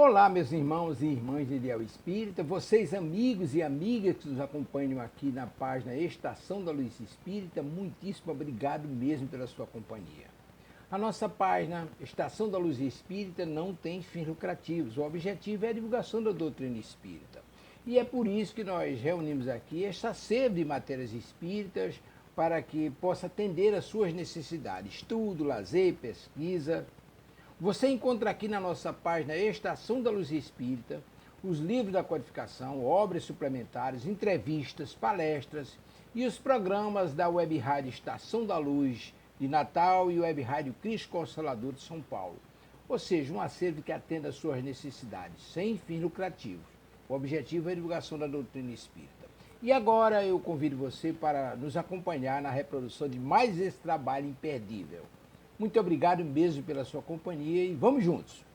Olá, meus irmãos e irmãs de Ideal Espírita, vocês amigos e amigas que nos acompanham aqui na página Estação da Luz Espírita, muitíssimo obrigado mesmo pela sua companhia. A nossa página Estação da Luz Espírita não tem fins lucrativos, o objetivo é a divulgação da doutrina espírita. E é por isso que nós reunimos aqui esta sede de matérias espíritas para que possa atender às suas necessidades, estudo, lazer, pesquisa. Você encontra aqui na nossa página Estação da Luz Espírita os livros da codificação, obras suplementares, entrevistas, palestras e os programas da Web Rádio Estação da Luz de Natal e Web Rádio Cristo Consolador de São Paulo. Ou seja, um acervo que atenda às suas necessidades, sem fins lucrativos. O objetivo é a divulgação da doutrina espírita. E agora eu convido você para nos acompanhar na reprodução de mais esse trabalho imperdível. Muito obrigado mesmo pela sua companhia e vamos juntos!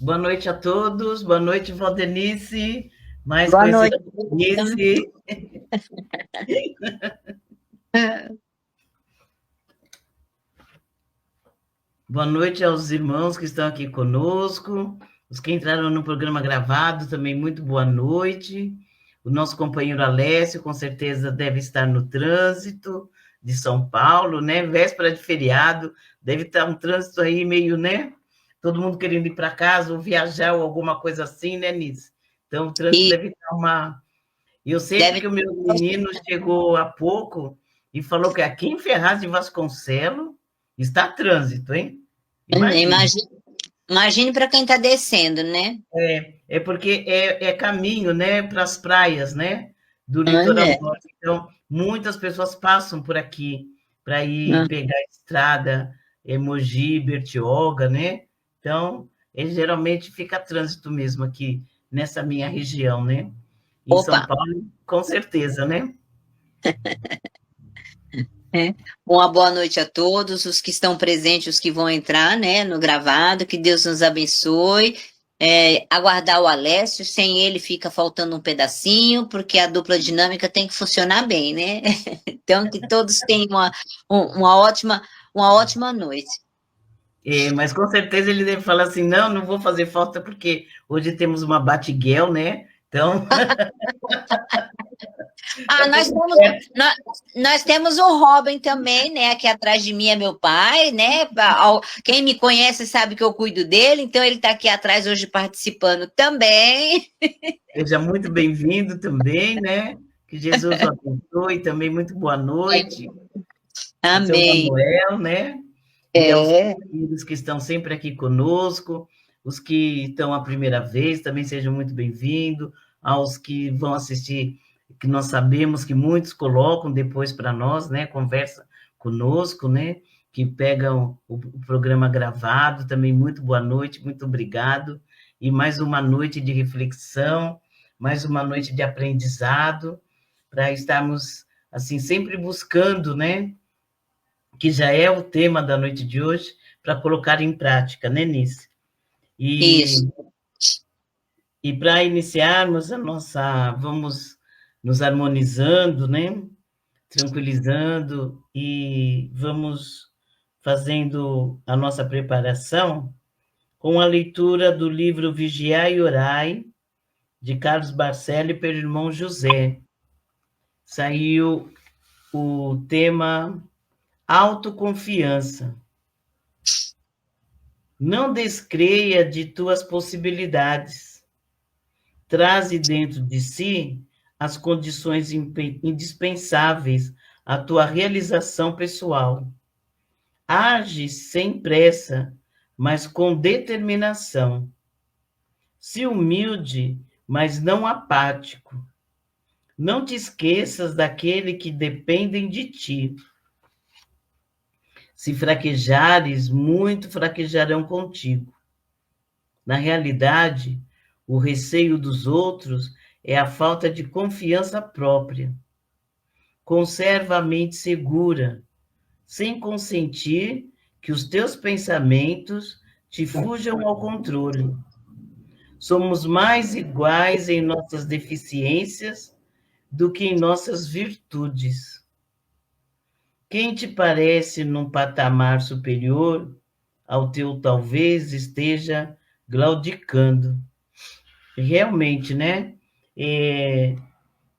Boa noite a todos, boa noite, Valdenice, mais boa noite. Nice. Boa noite aos irmãos que estão aqui conosco, os que entraram no programa gravado, também muito boa noite. O nosso companheiro Alessio, com certeza, deve estar no trânsito de São Paulo, né? Véspera de feriado, deve estar um trânsito aí meio, né? Todo mundo querendo ir para casa ou viajar ou alguma coisa assim, né, Nice? Então, o trânsito deve estar uma... Eu sei que o meu menino chegou há pouco e falou que aqui em Ferraz de Vasconcelos está trânsito, hein? Imagine para quem está descendo, né? É porque é caminho, né, para as praias, né, do litoral norte. Então, muitas pessoas passam por aqui para ir pegar a estrada, Mogi, Bertioga, né? Então, geralmente fica trânsito mesmo aqui nessa minha região, né? Em São Paulo, com certeza, né? Uma boa noite a todos, os que estão presentes, os que vão entrar, né, no gravado, que Deus nos abençoe. Aguardar o Alessio, sem ele fica faltando um pedacinho, porque a dupla dinâmica tem que funcionar bem, né? Então, que todos tenham uma ótima noite. Mas com certeza ele deve falar assim, não vou fazer falta porque hoje temos uma Batiguel, né? Então... nós temos o Robin também, né? Aqui atrás de mim é meu pai, né? Quem me conhece sabe que eu cuido dele, então ele está aqui atrás hoje participando também. Seja muito bem-vindo também, né? Que Jesus o abençoe também, muito boa noite. Amém. Ao seu Manuel, né? E aos queridos que estão sempre aqui conosco, os que estão a primeira vez também sejam muito bem-vindos, aos que vão assistir, que nós sabemos que muitos colocam depois para nós, né? Conversa conosco, né? Que pegam o programa gravado, também muito boa noite, muito obrigado. E mais uma noite de reflexão, mais uma noite de aprendizado, para estarmos, assim, sempre buscando, né? Que já é o tema da noite de hoje, para colocar em prática, né, Nice? Isso. E para iniciarmos vamos nos harmonizando, né? Tranquilizando e vamos fazendo a nossa preparação com a leitura do livro Vigiai e Orai, de Carlos Barcelli, pelo irmão José. Saiu o tema autoconfiança. Não descreia de tuas possibilidades. Traze dentro de si as condições indispensáveis à tua realização pessoal. Age sem pressa, mas com determinação. Se humilde, mas não apático. Não te esqueças daquele que dependem de ti. Se fraquejares, muito fraquejarão contigo. Na realidade, o receio dos outros é a falta de confiança própria. Conserva a mente segura, sem consentir que os teus pensamentos te fujam ao controle. Somos mais iguais em nossas deficiências do que em nossas virtudes. Quem te parece num patamar superior ao teu talvez esteja claudicando. Realmente, né?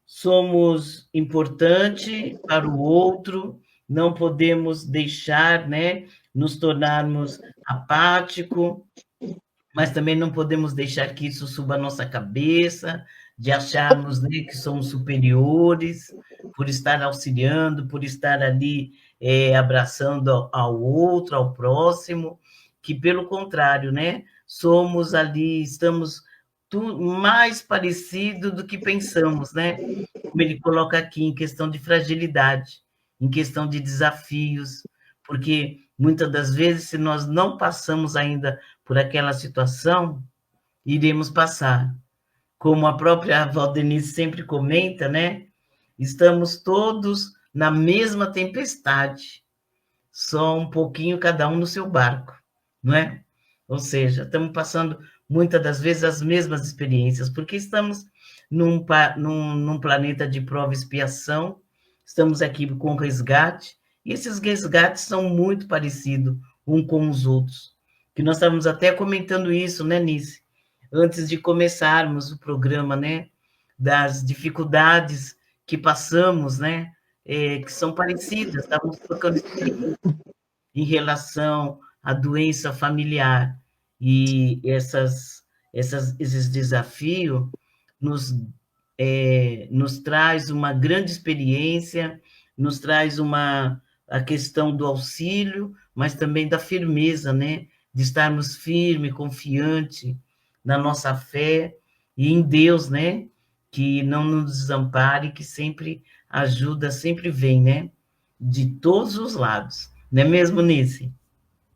Somos importantes para o outro, não podemos deixar, né, nos tornarmos apáticos, mas também não podemos deixar que isso suba a nossa cabeça, de acharmos, né, que somos superiores, por estar auxiliando, por estar ali abraçando ao outro, ao próximo, que pelo contrário, né, somos ali, estamos mais parecido do que pensamos, né? Como ele coloca aqui, em questão de fragilidade, em questão de desafios, porque muitas das vezes, se nós não passamos ainda por aquela situação, iremos passar. Como a própria Valdenice sempre comenta, né? Estamos todos na mesma tempestade, só um pouquinho cada um no seu barco, não é? Ou seja, estamos passando muitas das vezes as mesmas experiências, porque estamos num planeta de prova e expiação, estamos aqui com resgate, e esses resgates são muito parecidos uns com os outros, que nós estávamos até comentando isso, né, Nice? Antes de começarmos o programa, né, das dificuldades que passamos, né, que são parecidas, estávamos trocando em relação à doença familiar, e esses desafios nos traz uma grande experiência, nos traz a questão do auxílio, mas também da firmeza, né? De estarmos firme, confiante na nossa fé e em Deus, né? Que não nos desampare, que sempre ajuda, sempre vem, né? De todos os lados. Não é mesmo, Nice?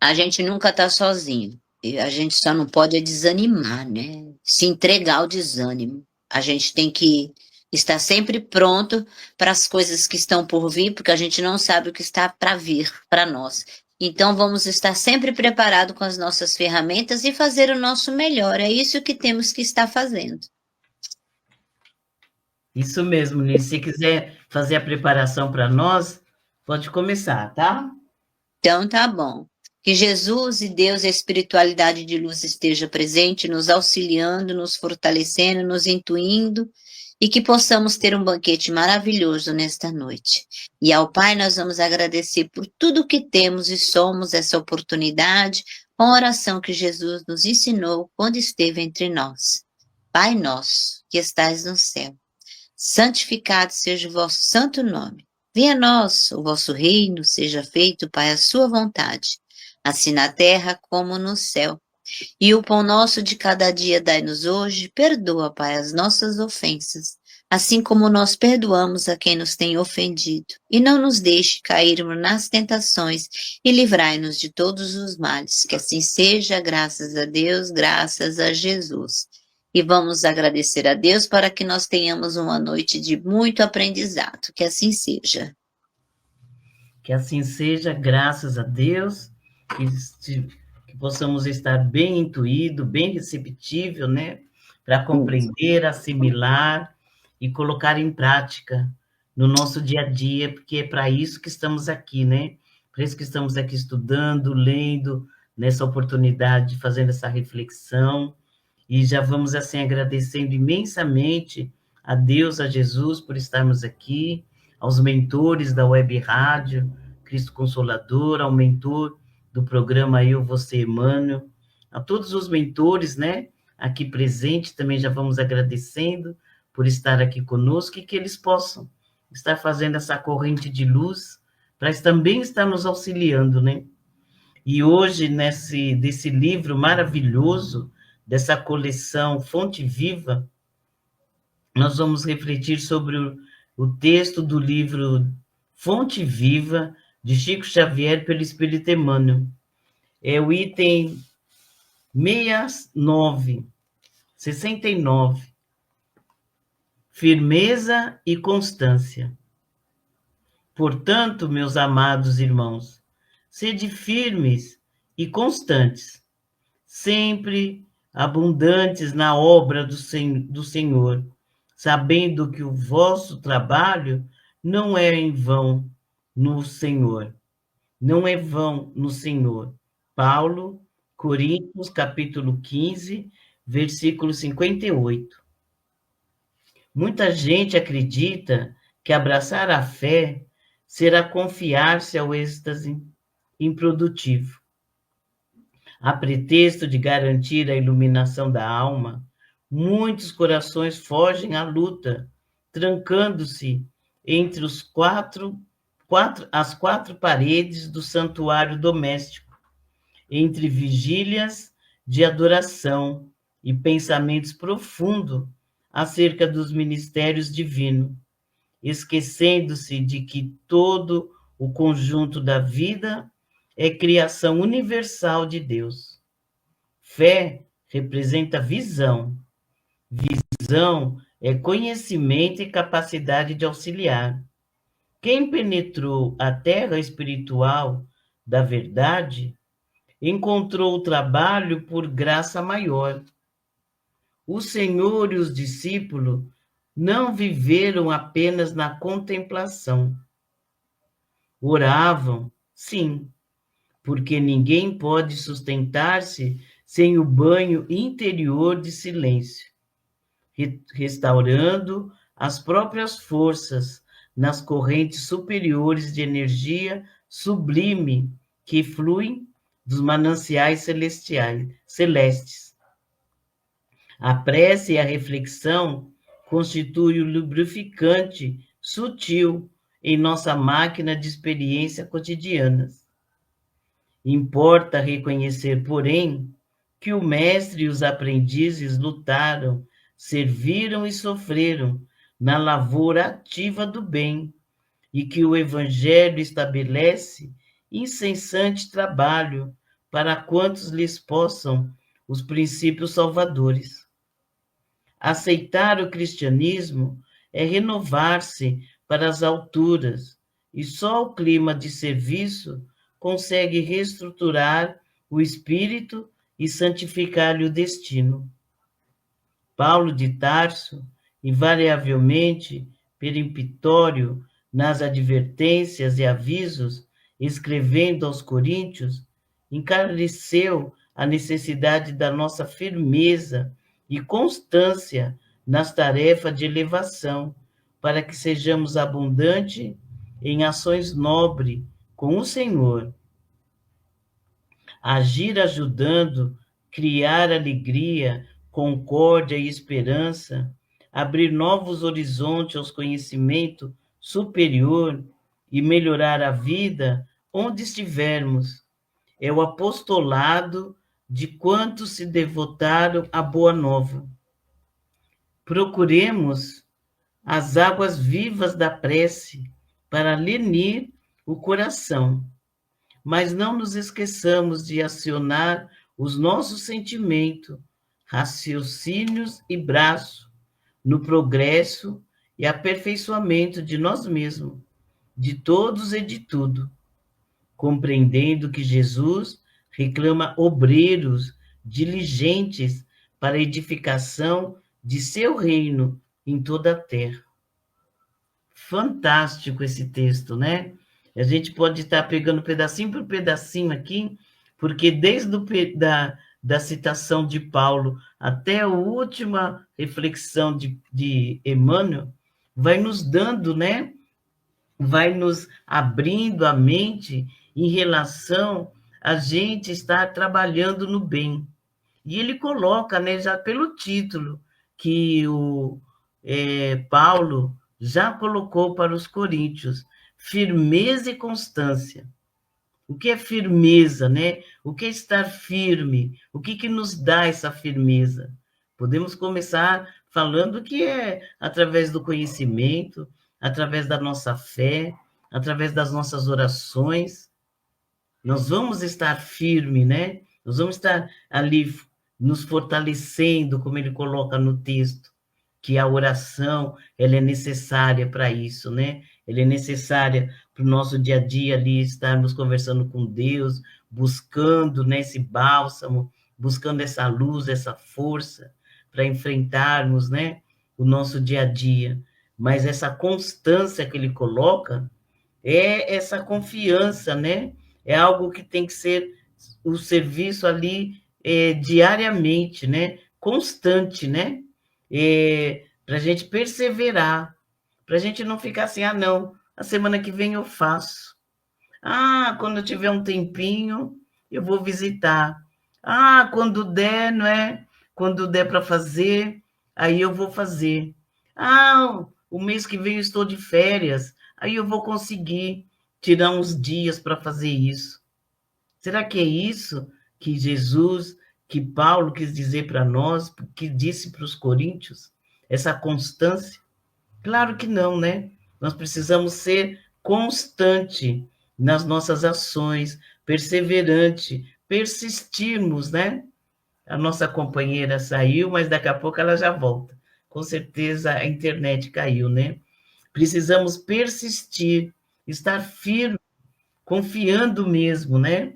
A gente nunca está sozinho. E a gente só não pode desanimar, né? Se entregar ao desânimo. A gente tem que estar sempre pronto para as coisas que estão por vir, porque a gente não sabe o que está para vir para nós. Então, vamos estar sempre preparados com as nossas ferramentas e fazer o nosso melhor. É isso que temos que estar fazendo. Isso mesmo, Nice. Se quiser fazer a preparação para nós, pode começar, tá? Então, tá bom. Que Jesus e Deus, a espiritualidade de luz, esteja presente, nos auxiliando, nos fortalecendo, nos intuindo, e que possamos ter um banquete maravilhoso nesta noite. E ao Pai nós vamos agradecer por tudo que temos e somos, essa oportunidade, com a oração que Jesus nos ensinou quando esteve entre nós. Pai nosso, que estais no céu, santificado seja o vosso santo nome. Venha a nós o vosso reino, seja feito, Pai, a sua vontade, assim na terra como no céu. E o pão nosso de cada dia dai-nos hoje, perdoa, Pai, as nossas ofensas, assim como nós perdoamos a quem nos tem ofendido. E não nos deixe cairmos nas tentações, e livrai-nos de todos os males. Que assim seja, graças a Deus, graças a Jesus. E vamos agradecer a Deus para que nós tenhamos uma noite de muito aprendizado. Que assim seja. Que assim seja, graças a Deus, que possamos estar bem intuído, bem receptível, né? Para compreender, assimilar e colocar em prática no nosso dia a dia, porque é para isso que estamos aqui, né? Para isso que estamos aqui estudando, lendo, nessa oportunidade, fazendo essa reflexão. E já vamos, assim, agradecendo imensamente a Deus, a Jesus, por estarmos aqui, aos mentores da Web Rádio, Cristo Consolador, ao mentor do programa Eu, Você, Emmanuel, a todos os mentores, né, aqui presentes, também já vamos agradecendo por estar aqui conosco e que eles possam estar fazendo essa corrente de luz para também estar nos auxiliando, né? E hoje, desse livro maravilhoso, dessa coleção Fonte Viva, nós vamos refletir sobre o texto do livro Fonte Viva, de Chico Xavier, pelo Espírito Emmanuel. É o item 69. Firmeza e constância. Portanto, meus amados irmãos, sede firmes e constantes, sempre abundantes na obra do Senhor, sabendo que o vosso trabalho não é em vão no Senhor. Não é vão no Senhor. Paulo, Coríntios, capítulo 15, versículo 58. Muita gente acredita que abraçar a fé será confiar-se ao êxtase improdutivo. A pretexto de garantir a iluminação da alma, muitos corações fogem à luta, trancando-se entre as quatro paredes do santuário doméstico, entre vigílias de adoração e pensamentos profundos acerca dos ministérios divinos, esquecendo-se de que todo o conjunto da vida é criação universal de Deus. Fé representa visão. Visão é conhecimento e capacidade de auxiliar. Quem penetrou a terra espiritual da verdade encontrou o trabalho por graça maior. O Senhor e os discípulos não viveram apenas na contemplação. Oravam, sim, porque ninguém pode sustentar-se sem o banho interior de silêncio, restaurando as próprias forças nas correntes superiores de energia sublime que fluem dos mananciais celestes. A prece e a reflexão constituem o lubrificante sutil em nossa máquina de experiência cotidianas. Importa reconhecer, porém, que o mestre e os aprendizes lutaram, serviram e sofreram na lavoura ativa do bem, e que o Evangelho estabelece incessante trabalho para quantos lhes possam os princípios salvadores. Aceitar o cristianismo é renovar-se para as alturas, e só o clima de serviço consegue reestruturar o espírito e santificar-lhe o destino. Paulo de Tarso, invariavelmente peremptório nas advertências e avisos, escrevendo aos Coríntios, encareceu a necessidade da nossa firmeza e constância nas tarefas de elevação, para que sejamos abundantes em ações nobres com o Senhor. Agir ajudando, criar alegria, concórdia e esperança, abrir novos horizontes aos conhecimentos superior e melhorar a vida onde estivermos. É o apostolado de quantos se devotaram à Boa Nova. Procuremos as águas vivas da prece para lenir o coração, mas não nos esqueçamos de acionar os nossos sentimentos, raciocínios e braços no progresso e aperfeiçoamento de nós mesmos, de todos e de tudo, compreendendo que Jesus reclama obreiros diligentes para a edificação de seu reino em toda a terra. Fantástico esse texto, né? A gente pode estar pegando pedacinho por pedacinho aqui, porque desde da citação de Paulo até a última reflexão de Emmanuel, vai nos dando, né? Vai nos abrindo a mente em relação a gente estar trabalhando no bem. E ele coloca, né, já pelo título, que o Paulo já colocou para os coríntios, firmeza e constância. O que é firmeza, né? O que é estar firme? O que nos dá essa firmeza? Podemos começar falando que é através do conhecimento, através da nossa fé, através das nossas orações, nós vamos estar firme, né? Nós vamos estar ali nos fortalecendo, como ele coloca no texto, que a oração, ela é necessária para isso, né? Ela é necessária para o nosso dia a dia ali, estarmos conversando com Deus, buscando, né, esse bálsamo, buscando essa luz, essa força, para enfrentarmos, né, o nosso dia a dia. Mas essa constância que ele coloca é essa confiança, né? É algo que tem que ser o serviço ali diariamente, né? Constante, né? Para a gente perseverar, para a gente não ficar assim, ah, não, a semana que vem eu faço. Ah, quando eu tiver um tempinho, eu vou visitar. Ah, quando der, não é? Quando der para fazer, aí eu vou fazer. Ah, o mês que vem eu estou de férias, aí eu vou conseguir tirar uns dias para fazer isso. Será que é isso que Jesus, que Paulo quis dizer para nós, que disse para os coríntios? Essa constância? Claro que não, né? Nós precisamos ser constante nas nossas ações, perseverante, persistirmos, né? A nossa companheira saiu, mas daqui a pouco ela já volta. Com certeza a internet caiu, né? Precisamos persistir, estar firme, confiando mesmo, né?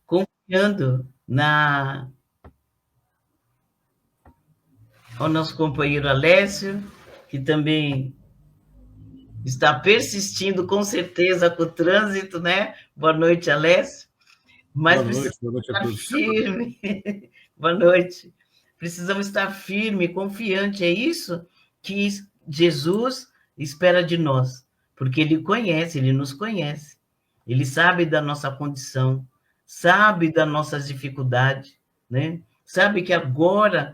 Confiando ao nosso companheiro Alessio, que também está persistindo com certeza com o trânsito, né? Boa noite, Alessio. Mas boa noite a todos. Firme. Boa noite. Precisamos estar firme, confiante. É isso que Jesus espera de nós, porque ele conhece, ele nos conhece. Ele sabe da nossa condição, sabe das nossas dificuldades, né? Sabe que agora,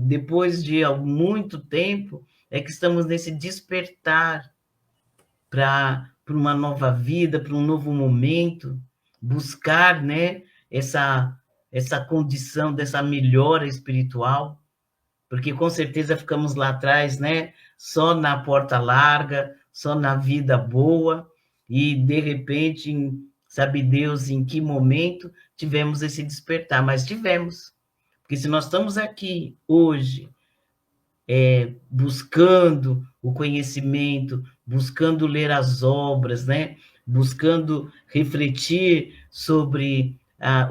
depois de muito tempo, é que estamos nesse despertar para uma nova vida, para um novo momento, buscar, né, essa condição dessa melhora espiritual, porque com certeza ficamos lá atrás, né, só na porta larga, só na vida boa, e de repente, sabe Deus em que momento tivemos esse despertar, mas tivemos, porque se nós estamos aqui hoje, buscando o conhecimento, buscando ler as obras, né? Buscando refletir sobre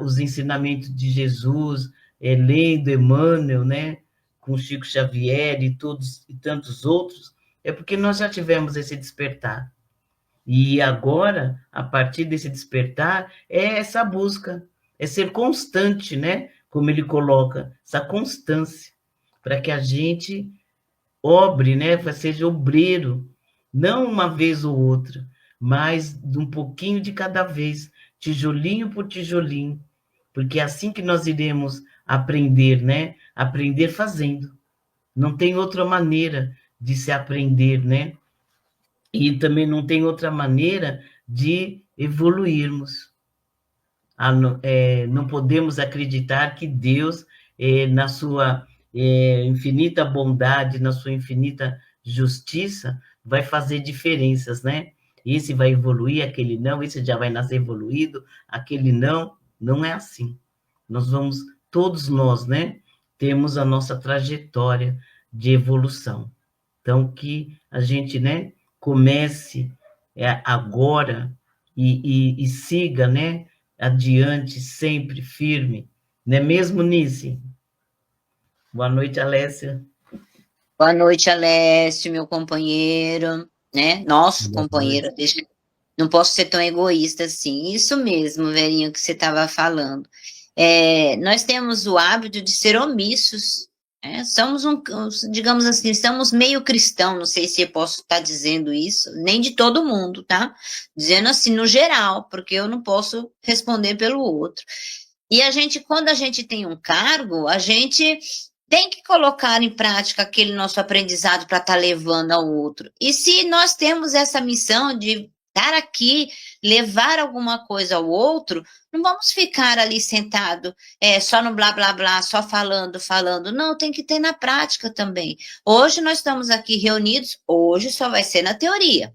os ensinamentos de Jesus, lendo Emmanuel, né? Com Chico Xavier e todos e tantos outros, é porque nós já tivemos esse despertar. E agora, a partir desse despertar, é essa busca, é ser constante, né? Como ele coloca, essa constância, para que a gente obre, né? Seja obreiro, não uma vez ou outra, mas de um pouquinho de cada vez, tijolinho por tijolinho, porque é assim que nós iremos aprender, né? Aprender fazendo. Não tem outra maneira de se aprender, né? E também não tem outra maneira de evoluirmos. Não podemos acreditar que Deus, na sua infinita bondade, na sua infinita justiça, vai fazer diferenças, né? Esse vai evoluir, aquele não, esse já vai nascer evoluído, aquele não, não é assim. Nós vamos, todos nós, né? Temos a nossa trajetória de evolução. Então, que a gente, né, comece agora e siga, né, adiante, sempre firme, não é mesmo, Nice? Boa noite, Alessia. Boa noite, Alessio, meu companheiro, né? Nosso companheiro. Não posso ser tão egoísta assim. Isso mesmo, velhinho, que você estava falando. Nós temos o hábito de ser omissos. Somos digamos assim, somos meio cristão, não sei se eu posso estar dizendo isso, nem de todo mundo, tá? Dizendo assim no geral, porque eu não posso responder pelo outro. E quando a gente tem um cargo, a gente tem que colocar em prática aquele nosso aprendizado para estar levando ao outro. E se nós temos essa missão de estar aqui, levar alguma coisa ao outro, não vamos ficar ali sentado, só no blá, blá, blá, só falando, falando. Não, tem que ter na prática também. Hoje nós estamos aqui reunidos, hoje só vai ser na teoria.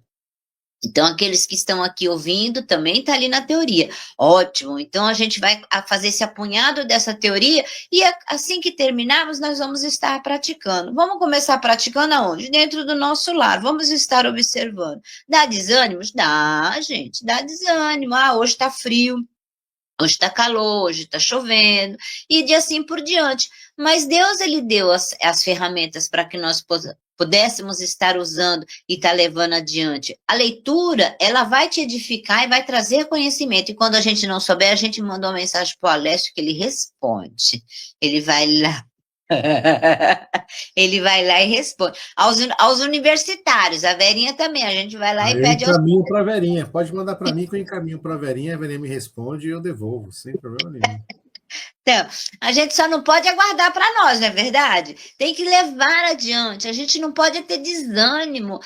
Então, aqueles que estão aqui ouvindo também está ali na teoria. Ótimo. Então, a gente vai fazer esse apunhado dessa teoria e assim que terminarmos, nós vamos estar praticando. Vamos começar praticando aonde? Dentro do nosso lar. Vamos estar observando. Dá desânimos? Dá, gente. Dá desânimo. Ah, hoje está frio. Hoje está calor, hoje está chovendo, e de assim por diante. Mas Deus, ele deu as ferramentas para que nós pudéssemos estar usando e estar levando adiante. A leitura, ela vai te edificar e vai trazer conhecimento. E quando a gente não souber, a gente manda uma mensagem para o Alessio que ele responde. Ele vai lá. Ele vai lá e responde. Aos universitários, a Verinha também, a gente vai lá Aí e eu pede aos... encaminho para a Verinha. Pode mandar para mim que eu encaminho para a Verinha me responde e eu devolvo, sem problema nenhum. Então, a gente só não pode aguardar para nós, não é verdade? Tem que levar adiante, a gente não pode ter desânimo.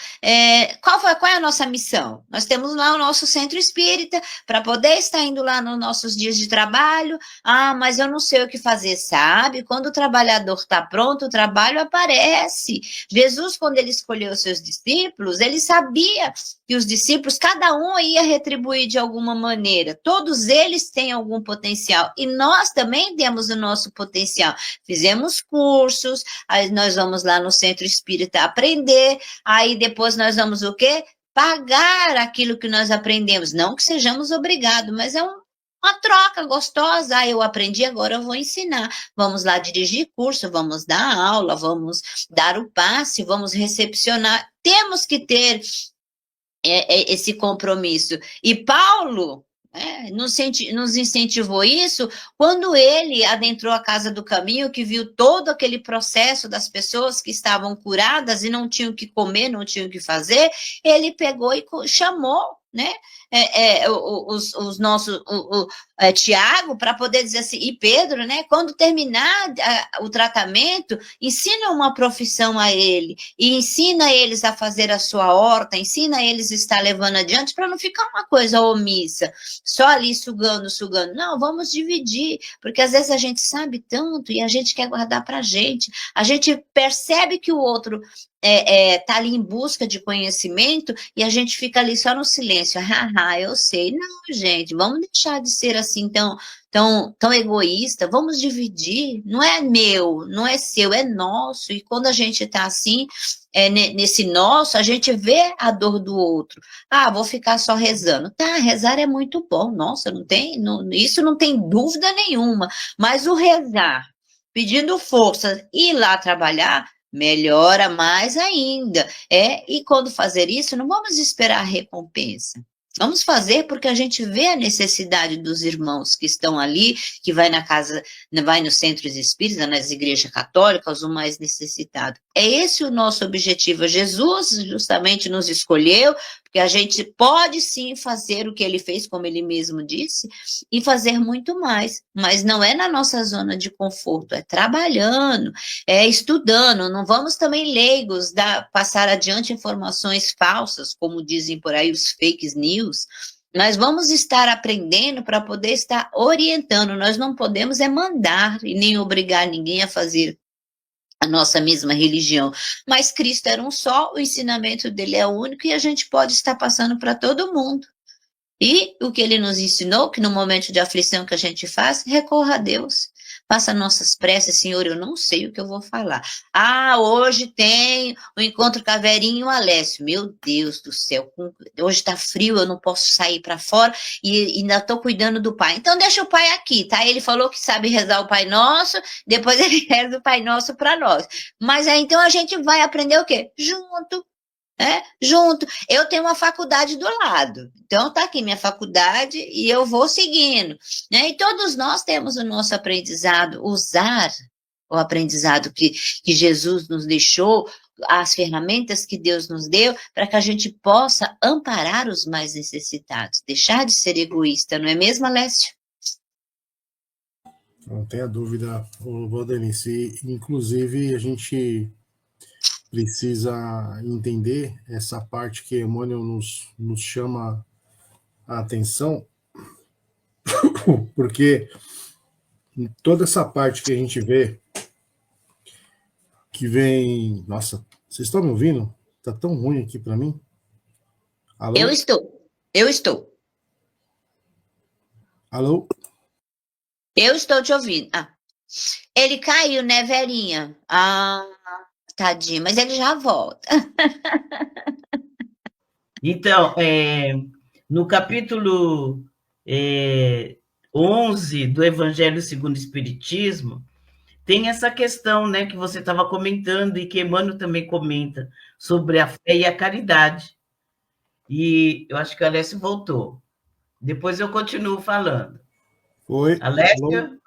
Qual é a nossa missão? Nós temos lá o nosso centro espírita, para poder estar indo lá nos nossos dias de trabalho. Ah, mas eu não sei o que fazer, sabe? Quando o trabalhador está pronto, o trabalho aparece. Jesus, quando ele escolheu os seus discípulos, ele sabia que os discípulos, cada um ia retribuir de alguma maneira. Todos eles têm algum potencial. E nós também temos o nosso potencial. Fizemos cursos, aí nós vamos lá no Centro Espírita aprender, aí depois nós vamos o quê? Pagar aquilo que nós aprendemos. Não que sejamos obrigados, mas é uma troca gostosa. Ah, eu aprendi, agora eu vou ensinar. Vamos lá dirigir curso, vamos dar aula, vamos dar o passe, vamos recepcionar. Temos que ter esse compromisso. E Paulo nos incentivou isso quando ele adentrou a Casa do Caminho, que viu todo aquele processo das pessoas que estavam curadas e não tinham o que comer, não tinham o que fazer. Ele pegou e chamou, né, os nossos, Tiago, para poder dizer assim, e Pedro, né, quando terminar o tratamento, ensina uma profissão a ele, e ensina eles a fazer a sua horta, ensina eles a estar levando adiante, para não ficar uma coisa omissa, só ali sugando. Não, vamos dividir, porque às vezes a gente sabe tanto, e a gente quer guardar para a gente percebe que o outro tá ali em busca de conhecimento e a gente fica ali só no silêncio. Haha, eu sei. Não, gente, vamos deixar de ser assim tão egoísta. Vamos dividir. Não é meu, não é seu, é nosso. E quando a gente está assim, nesse nosso, a gente vê a dor do outro. Ah, vou ficar só rezando. Tá, rezar é muito bom. Nossa, isso não tem dúvida nenhuma. Mas o rezar, pedindo força, ir lá trabalhar, melhora mais ainda. E quando fazer isso, não vamos esperar a recompensa. Vamos fazer porque a gente vê a necessidade dos irmãos que estão ali, que vai na casa, vai nos centros espíritas, nas igrejas católicas, o mais necessitado. É esse o nosso objetivo. Jesus justamente nos escolheu, porque a gente pode sim fazer o que ele fez, como ele mesmo disse, e fazer muito mais, mas não é na nossa zona de conforto, é trabalhando, é estudando. Não vamos também leigos passar adiante informações falsas, como dizem por aí os fake news. Nós vamos estar aprendendo para poder estar orientando. Nós não podemos mandar e nem obrigar ninguém a fazer a nossa mesma religião, mas Cristo era um só, o ensinamento dele é único e a gente pode estar passando para todo mundo. E o que ele nos ensinou, que no momento de aflição que a gente faz, recorra a Deus. Faça nossas preces, Senhor, eu não sei o que eu vou falar. Ah, hoje tem o encontro com a Verinha e o Alessio. Meu Deus do céu, hoje está frio, eu não posso sair para fora e ainda estou cuidando do pai. Então deixa o pai aqui, tá? Ele falou que sabe rezar o Pai Nosso, depois ele reza o Pai Nosso para nós. Mas aí então a gente vai aprender o quê? Junto. Eu tenho uma faculdade do lado, então tá aqui minha faculdade e eu vou seguindo, né? E todos nós temos o nosso aprendizado, usar o aprendizado que Jesus nos deixou, as ferramentas que Deus nos deu, para que a gente possa amparar os mais necessitados, deixar de ser egoísta, não é mesmo, Alessio? Não tenha dúvida, Valdenice. Inclusive, a gente precisa entender essa parte que Emmanuel nos chama a atenção, porque toda essa parte que a gente vê, que vem... Nossa, vocês estão me ouvindo? Tá tão ruim aqui para mim. Alô? Eu estou. Alô? Eu estou te ouvindo. Ele caiu, né, Verinha? Tadinho, mas ele já volta. Então, no capítulo 11 do Evangelho segundo o Espiritismo, tem essa questão, né, que você estava comentando e que Emmanuel também comenta, sobre a fé e a caridade. E eu acho que o Alessio voltou. Depois eu continuo falando. Oi. Alessio? Alô?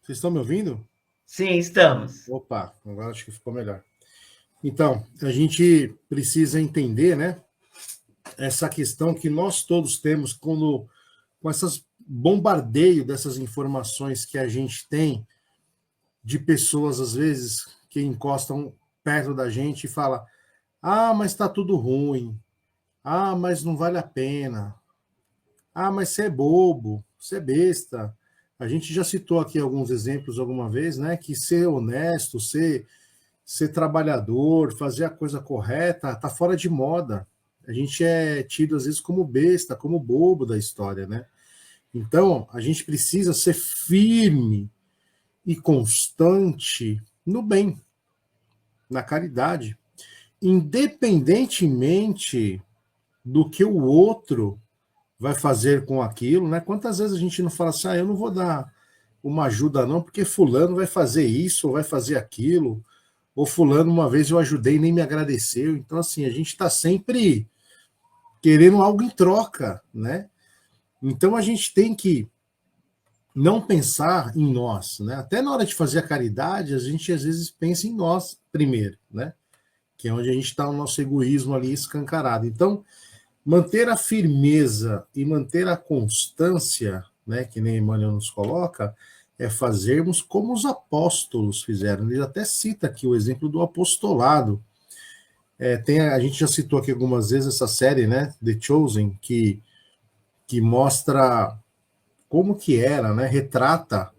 Vocês estão me ouvindo? Sim, estamos. Opa, agora acho que ficou melhor. Então, a gente precisa entender, né, essa questão que nós todos temos com essas bombardeio dessas informações que a gente tem de pessoas, às vezes, que encostam perto da gente e falam: mas está tudo ruim. Mas não vale a pena. Mas você é bobo, você é besta. A gente já citou aqui alguns exemplos alguma vez, né? Que ser honesto, ser trabalhador, fazer a coisa correta, tá fora de moda. A gente é tido, às vezes, como besta, como bobo da história, né? Então, a gente precisa ser firme e constante no bem, na caridade, independentemente do que o outro vai fazer com aquilo, né? Quantas vezes a gente não fala assim: eu não vou dar uma ajuda não, porque fulano vai fazer isso ou vai fazer aquilo, ou fulano uma vez eu ajudei e nem me agradeceu. Então, assim, a gente está sempre querendo algo em troca, né? Então, a gente tem que não pensar em nós, né? Até na hora de fazer a caridade, a gente às vezes pensa em nós primeiro, né? Que é onde a gente está o nosso egoísmo ali escancarado. Então, manter a firmeza e manter a constância, né, que nem Emmanuel nos coloca, é fazermos como os apóstolos fizeram. Ele até cita aqui o exemplo do apostolado. A gente já citou aqui algumas vezes essa série, né, The Chosen, que mostra como que era, né, retrata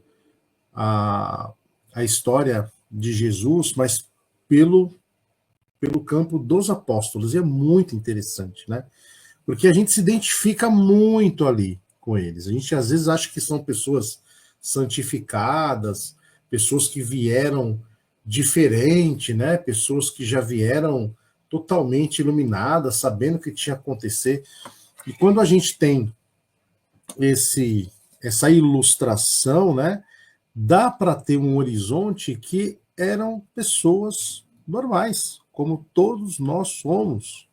a história de Jesus, mas pelo campo dos apóstolos. E é muito interessante, né? Porque a gente se identifica muito ali com eles. A gente às vezes acha que são pessoas santificadas, pessoas que vieram diferente, né? Pessoas que já vieram totalmente iluminadas, sabendo o que tinha a acontecer. E quando a gente tem essa ilustração, né? Dá para ter um horizonte que eram pessoas normais, como todos nós somos.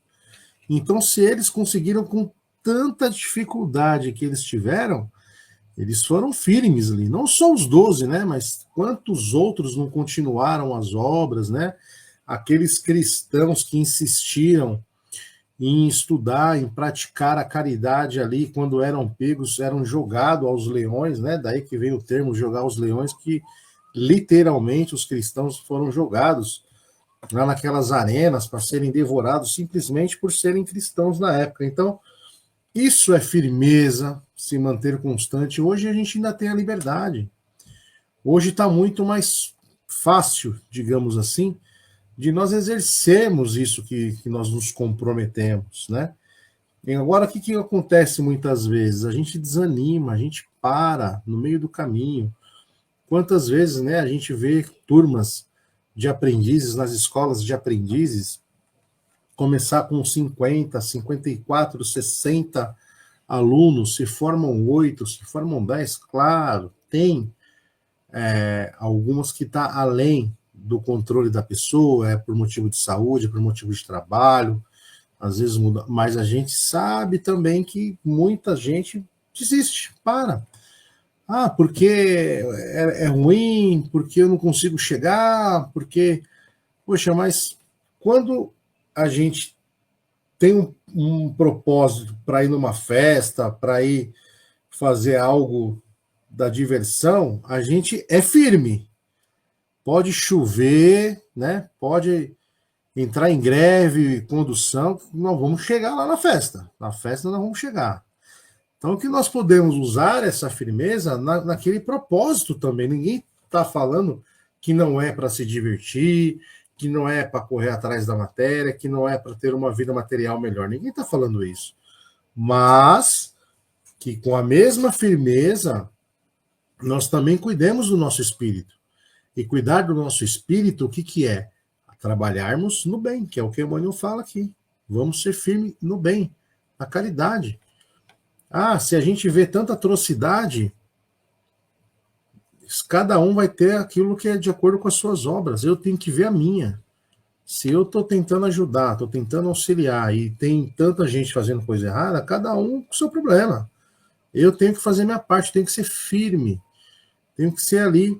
Então, se eles conseguiram com tanta dificuldade que eles tiveram, eles foram firmes ali. Não só os 12, né? Mas quantos outros não continuaram as obras, né? Aqueles cristãos que insistiram em estudar, em praticar a caridade ali, quando eram pegos, eram jogados aos leões, né? Daí que veio o termo jogar aos leões, que literalmente os cristãos foram jogados lá naquelas arenas para serem devorados simplesmente por serem cristãos na época. Então, isso é firmeza, se manter constante. Hoje a gente ainda tem a liberdade. Hoje está muito mais fácil, digamos assim, de nós exercermos isso que nós nos comprometemos, né? E agora, o que acontece muitas vezes? A gente desanima, a gente para no meio do caminho. Quantas vezes, né, a gente vê turmas de aprendizes nas escolas de aprendizes começar com 50, 54, 60 alunos, se formam 8, se formam 10, claro, tem algumas que está além do controle da pessoa, é por motivo de saúde, é por motivo de trabalho, às vezes muda, mas a gente sabe também que muita gente desiste, para. Porque é ruim, porque eu não consigo chegar, porque... Poxa, mas quando a gente tem um propósito para ir numa festa, para ir fazer algo da diversão, a gente é firme. Pode chover, né? Pode entrar em greve, condução, nós vamos chegar lá na festa. Na festa nós vamos chegar. Então, que nós podemos usar essa firmeza naquele propósito também. Ninguém está falando que não é para se divertir, que não é para correr atrás da matéria, que não é para ter uma vida material melhor. Ninguém está falando isso. Mas que com a mesma firmeza, nós também cuidemos do nosso espírito. E cuidar do nosso espírito, o que, que é? Trabalharmos no bem, que é o que Emmanuel fala aqui. Vamos ser firmes no bem, na caridade. Ah, se a gente vê tanta atrocidade, cada um vai ter aquilo que é de acordo com as suas obras. Eu tenho que ver a minha. Se eu estou tentando ajudar, estou tentando auxiliar e tem tanta gente fazendo coisa errada, cada um com o seu problema. Eu tenho que fazer minha parte, tenho que ser firme, tenho que ser ali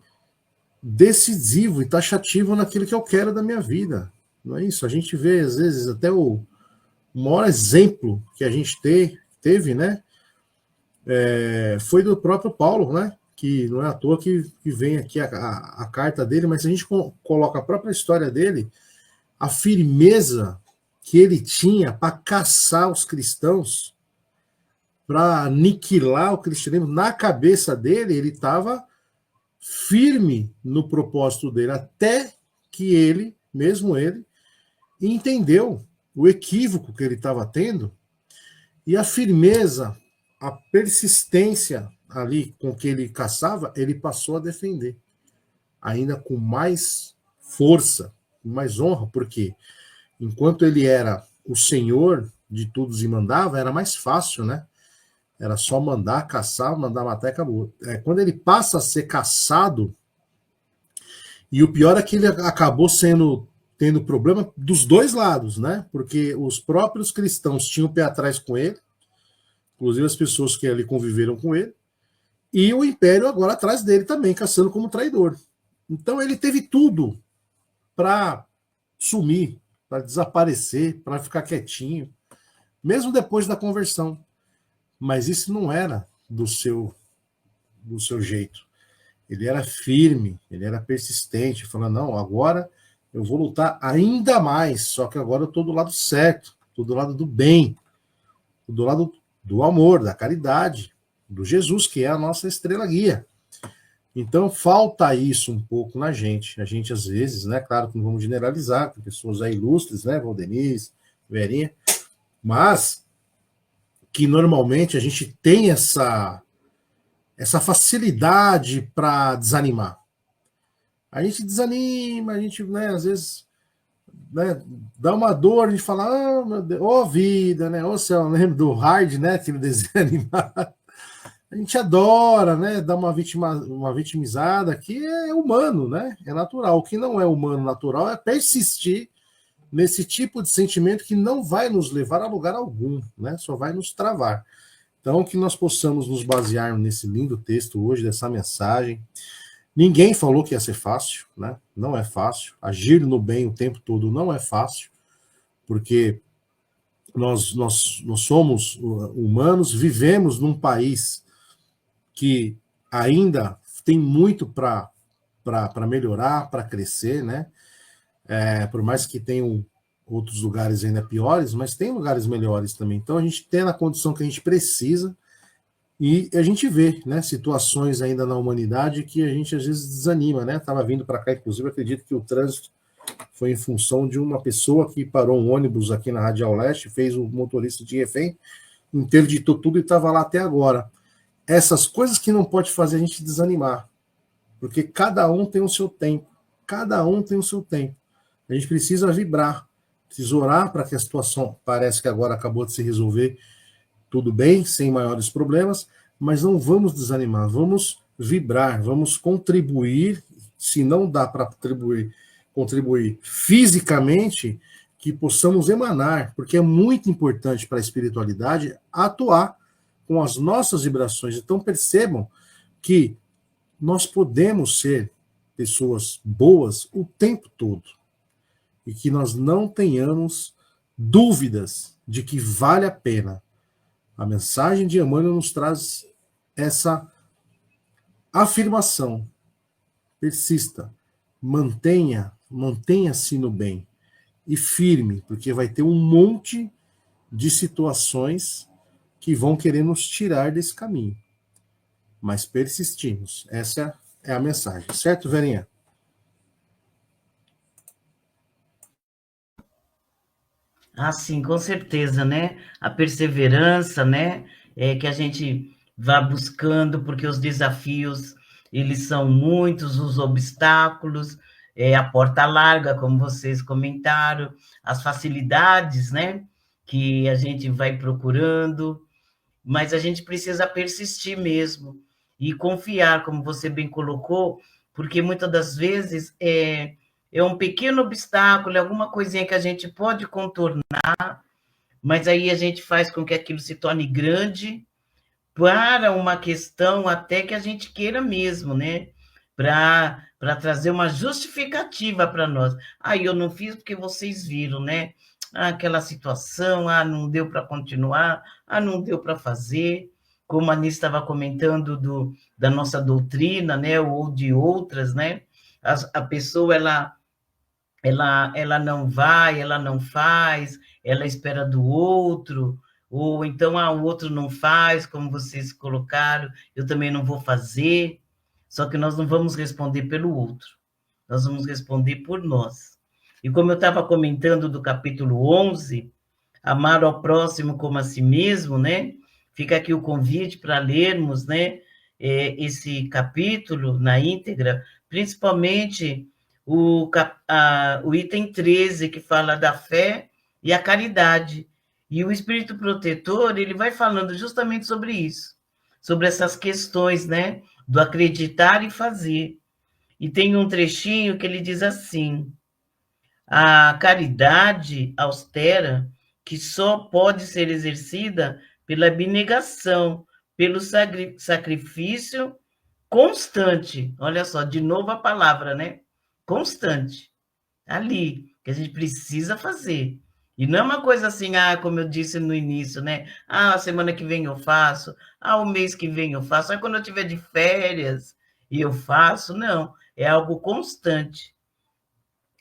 decisivo e taxativo naquilo que eu quero da minha vida. Não é isso? A gente vê, às vezes, até o maior exemplo que a gente teve, né? Foi do próprio Paulo, né? Que não é à toa que vem aqui a carta dele, mas se a gente coloca a própria história dele, a firmeza que ele tinha para caçar os cristãos, para aniquilar o cristianismo, na cabeça dele, ele estava firme no propósito dele, até que ele, mesmo ele, entendeu o equívoco que ele estava tendo, e a firmeza, a persistência ali com que ele caçava, ele passou a defender, ainda com mais força, com mais honra, porque enquanto ele era o senhor de todos e mandava, era mais fácil, né? Era só mandar caçar, mandar matar e acabou. Quando ele passa a ser caçado, e o pior é que ele acabou tendo problema dos dois lados, né? Porque os próprios cristãos tinham o pé atrás com ele, inclusive as pessoas que ali conviveram com ele, e o império agora atrás dele também, caçando como traidor. Então ele teve tudo para sumir, para desaparecer, para ficar quietinho, mesmo depois da conversão. Mas isso não era do seu jeito. Ele era firme, ele era persistente, falando, não, agora eu vou lutar ainda mais, só que agora eu estou do lado certo, estou do lado do bem, do lado do amor, da caridade, do Jesus, que é a nossa estrela guia. Então, falta isso um pouco na gente. A gente, às vezes, né, claro que não vamos generalizar, tem pessoas aí ilustres, né, Valdeniz, Verinha, mas que normalmente a gente tem essa facilidade para desanimar. A gente desanima, a gente, né, às vezes, né, dá uma dor, a gente fala, meu Deus, ô vida, né, ô céu, eu lembro do Hard, né, aquele desenho animado. A gente adora, né, dar uma vitimizada, que é humano, né, é natural. O que não é humano, natural, é persistir nesse tipo de sentimento que não vai nos levar a lugar algum, né, só vai nos travar. Então, que nós possamos nos basear nesse lindo texto hoje, dessa mensagem. Ninguém falou que ia ser fácil, né, não é fácil. Agir no bem o tempo todo não é fácil, porque nós somos humanos, vivemos num país que ainda tem muito para melhorar, para crescer, né? Por mais que tenham outros lugares ainda piores, mas tem lugares melhores também. Então a gente tem a condição que a gente precisa e a gente vê, né, situações ainda na humanidade que a gente às vezes desanima, né? Estava vindo para cá, inclusive, acredito que o trânsito foi em função de uma pessoa que parou um ônibus aqui na Radial Leste, fez o motorista de refém, interditou tudo e estava lá até agora. Essas coisas que não pode fazer a gente desanimar, porque cada um tem o seu tempo, cada um tem o seu tempo. A gente precisa vibrar, precisa orar para que a situação, parece que agora acabou de se resolver, tudo bem, sem maiores problemas, mas não vamos desanimar, vamos vibrar, vamos contribuir, se não dá para contribuir fisicamente, que possamos emanar, porque é muito importante para a espiritualidade atuar com as nossas vibrações. Então percebam que nós podemos ser pessoas boas o tempo todo e que nós não tenhamos dúvidas de que vale a pena. A mensagem de Emmanuel nos traz essa afirmação. Persista, mantenha-se no bem, e firme, porque vai ter um monte de situações que vão querer nos tirar desse caminho. Mas persistimos. Essa é a mensagem. Certo, Verinha? Ah, sim, com certeza, né? A perseverança, né? Que a gente vá buscando, porque os desafios, eles são muitos, os obstáculos, a porta larga, como vocês comentaram, as facilidades, né? Que a gente vai procurando, mas a gente precisa persistir mesmo e confiar, como você bem colocou, porque muitas das vezes é um pequeno obstáculo, é alguma coisinha que a gente pode contornar, mas aí a gente faz com que aquilo se torne grande para uma questão até que a gente queira mesmo, né? Para trazer uma justificativa para nós. Ah, eu não fiz porque vocês viram, né? Ah, aquela situação, não deu para continuar, não deu para fazer. Como a Anis estava comentando da nossa doutrina, né? Ou de outras, né? A pessoa, ela não vai, ela não faz, ela espera do outro, ou então o outro não faz, como vocês colocaram, eu também não vou fazer, só que nós não vamos responder pelo outro, nós vamos responder por nós. E como eu estava comentando do capítulo 11, amar ao próximo como a si mesmo, né? Fica aqui o convite para lermos, né? Esse capítulo na íntegra, principalmente o item 13, que fala da fé e a caridade. E o Espírito Protetor, ele vai falando justamente sobre isso, sobre essas questões, né? Do acreditar e fazer. E tem um trechinho que ele diz assim: a caridade austera, que só pode ser exercida pela abnegação, pelo sacrifício constante. Olha só, de novo a palavra, né? Constante. Ali, que a gente precisa fazer. E não é uma coisa assim, como eu disse no início, né? A semana que vem eu faço, o mês que vem eu faço, quando eu tiver de férias e eu faço. Não, é algo constante.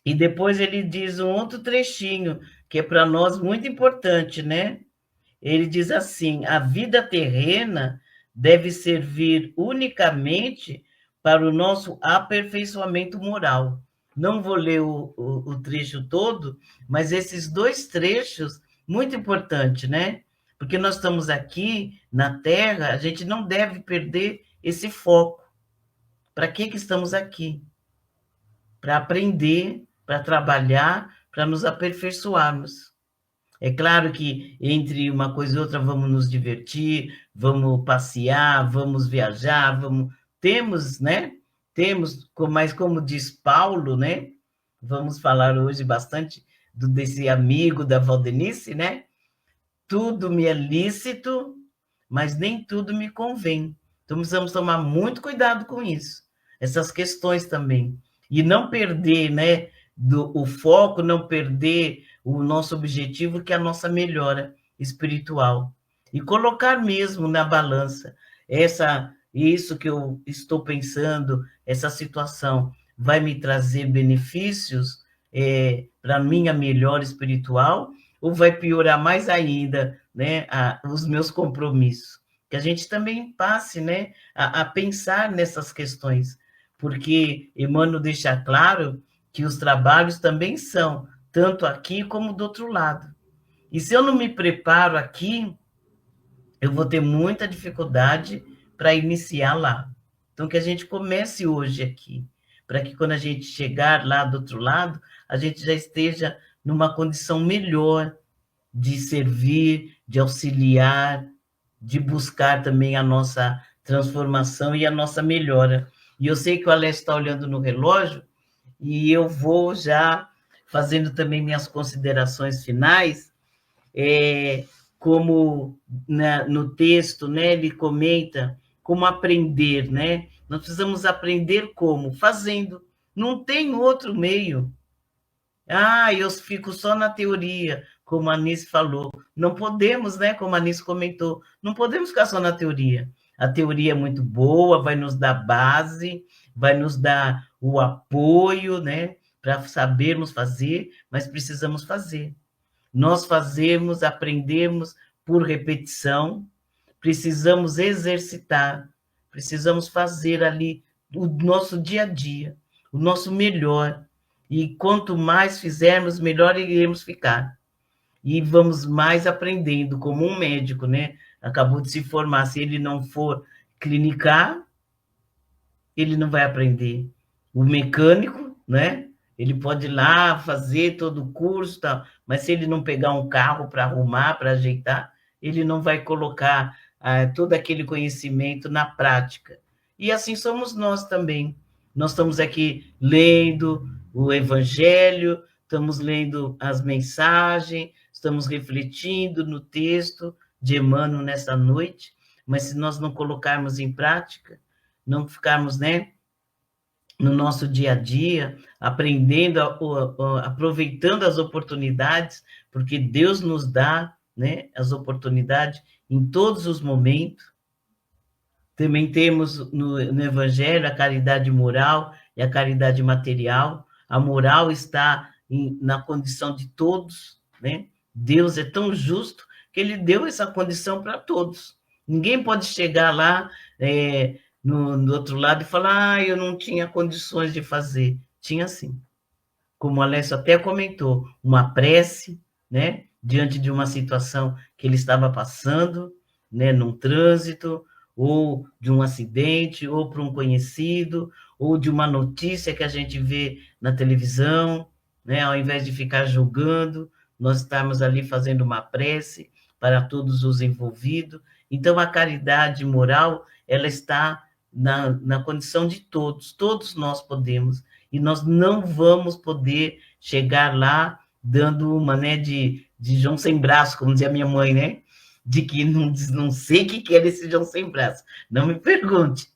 E depois ele diz um outro trechinho, que é para nós muito importante, né? Ele diz assim: a vida terrena deve servir unicamente para o nosso aperfeiçoamento moral. Não vou ler o trecho todo, mas esses dois trechos, muito importante, né? Porque nós estamos aqui na Terra, a gente não deve perder esse foco. Para que estamos aqui? Para aprender, para trabalhar, para nos aperfeiçoarmos. É claro que entre uma coisa e outra vamos nos divertir, vamos passear, vamos viajar, temos, né? Temos, mas como diz Paulo, né? Vamos falar hoje bastante desse amigo da Valdenice, né? Tudo me é lícito, mas nem tudo me convém. Então precisamos tomar muito cuidado com isso, essas questões também. E não perder, né, o foco, não perder o nosso objetivo, que é a nossa melhora espiritual. E colocar mesmo na balança isso que eu estou pensando, essa situação vai me trazer benefícios para a minha melhora espiritual, ou vai piorar mais ainda, né, os meus compromissos? Que a gente também passe, né, a pensar nessas questões, porque Emmanuel deixa claro que os trabalhos também são, tanto aqui como do outro lado. E se eu não me preparo aqui, eu vou ter muita dificuldade para iniciar lá. Então, que a gente comece hoje aqui, para que quando a gente chegar lá do outro lado, a gente já esteja numa condição melhor de servir, de auxiliar, de buscar também a nossa transformação e a nossa melhora. E eu sei que o Alessio está olhando no relógio, e eu vou já fazendo também minhas considerações finais, como no texto, né, ele comenta como aprender, né? Nós precisamos aprender como? Fazendo. Não tem outro meio. Eu fico só na teoria, como a Anis falou. Não podemos, né, como a Anis comentou, não podemos ficar só na teoria. A teoria é muito boa, vai nos dar base, vai nos dar o apoio, né? para sabermos fazer, mas precisamos fazer. Nós fazemos, aprendemos por repetição, precisamos exercitar, precisamos fazer ali o nosso dia a dia, o nosso melhor. E quanto mais fizermos, melhor iremos ficar. E vamos mais aprendendo, como um médico, né? Acabou de se formar. Se ele não for clinicar, ele não vai aprender. O mecânico, né? Ele pode ir lá fazer todo o curso, tal, mas se ele não pegar um carro para arrumar, para ajeitar, ele não vai colocar todo aquele conhecimento na prática. E assim somos nós também. Nós estamos aqui lendo o Evangelho, estamos lendo as mensagens, estamos refletindo no texto de Emmanuel nessa noite, mas se nós não colocarmos em prática, não ficarmos, né, no nosso dia a dia, aprendendo, aproveitando as oportunidades, porque Deus nos dá, né, as oportunidades em todos os momentos. Também temos no Evangelho a caridade moral e a caridade material. A moral está na condição de todos, né? Deus é tão justo que ele deu essa condição para todos. Ninguém pode chegar lá no outro lado e falar, eu não tinha condições de fazer. Tinha sim. Como o Alessio até comentou, uma prece, né? Diante de uma situação que ele estava passando, né? Num trânsito, ou de um acidente, ou para um conhecido, ou de uma notícia que a gente vê na televisão, né? Ao invés de ficar julgando, nós estamos ali fazendo uma prece para todos os envolvidos. Então, a caridade moral, ela está na condição de todos, todos nós podemos, e nós não vamos poder chegar lá dando uma, né, de João sem braço, como dizia minha mãe, né? De que não sei o que era esse João sem braço, não me pergunte,